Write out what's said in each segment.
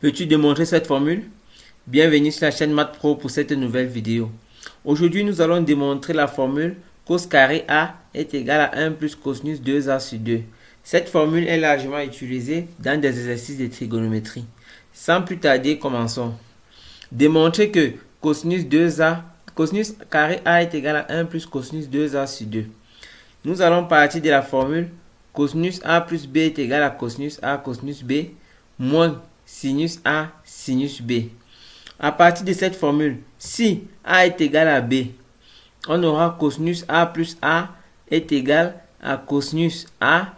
Peux-tu démontrer cette formule? Bienvenue sur la chaîne Math Pro pour cette nouvelle vidéo. Aujourd'hui, nous allons démontrer la formule cos carré A est égal à 1 plus cosinus 2A sur 2. Cette formule est largement utilisée dans des exercices de trigonométrie. Sans plus tarder, commençons. Démontrer que cosinus carré A est égal à 1 plus cosinus 2A sur 2. Nous allons partir de la formule cosinus A plus B est égal à cosinus A cosinus B moins sinus A sinus B. À partir de cette formule, si A est égal à B, on aura cosinus A plus A est égal à cosinus A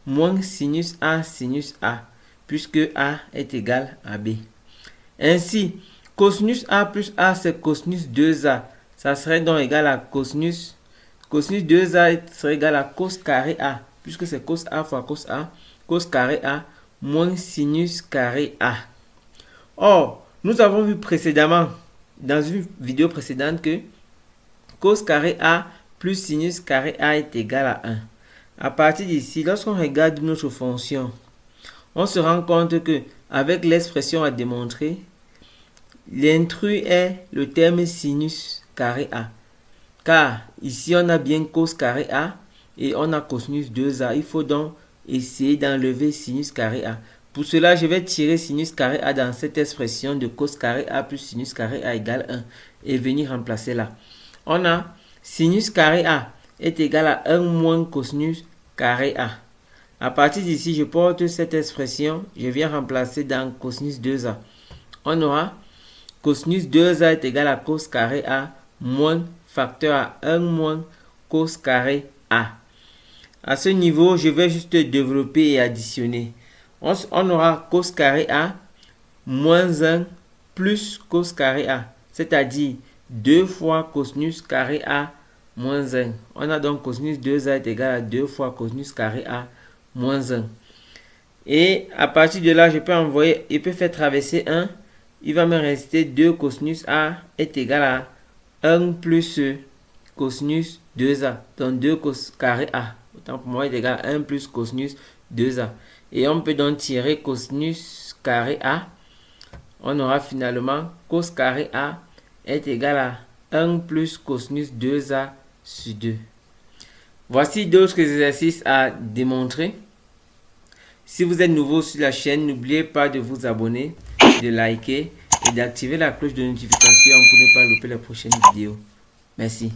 moins sinus A sinus A, puisque A est égal à B. Ainsi, cosinus A plus A, c'est cosinus 2A. Ça serait donc égal à cosinus 2A serait égal à cos carré A, puisque c'est cos A fois cos carré A moins sinus carré A. Or, nous avons vu précédemment, dans une vidéo précédente, que cos carré A plus sinus carré A est égal à 1. À partir d'ici, lorsqu'on regarde notre fonction, on se rend compte que avec l'expression à démontrer, l'intrus est le terme sinus carré A. Car ici, on a bien cos carré A et on a cosinus 2A. Il faut donc essayer d'enlever sinus carré A. Pour cela, je vais tirer sinus carré A dans cette expression de cos carré A plus sinus carré A égale 1 et venir remplacer là. On a sinus carré A est égal à 1 moins cosinus carré A. À partir d'ici, je porte cette expression, je viens remplacer dans cosinus 2A. On aura cosinus 2A est égal à cos carré A moins facteur à 1 moins cos carré A. À ce niveau, je vais juste développer et additionner. On aura cos carré A moins 1 plus cos carré A, c'est-à-dire 2 fois cosinus carré A moins 1. On a donc cosinus 2A est égal à 2 fois cosinus carré A moins 1. Et à partir de là, je peux faire traverser 1. Il va me rester 2 cosinus A est égal à 1 plus cosinus 2A. Donc 2 cos carré A. Autant pour moi, est égal à 1 plus cosinus 2A. Et on peut donc tirer cosinus carré A. On aura finalement cos carré A est égal à 1 plus cosinus 2A sur 2. Voici d'autres exercices à démontrer. Si vous êtes nouveau sur la chaîne, n'oubliez pas de vous abonner, de liker et d'activer la cloche de notification pour ne pas louper les prochaines vidéos. Merci.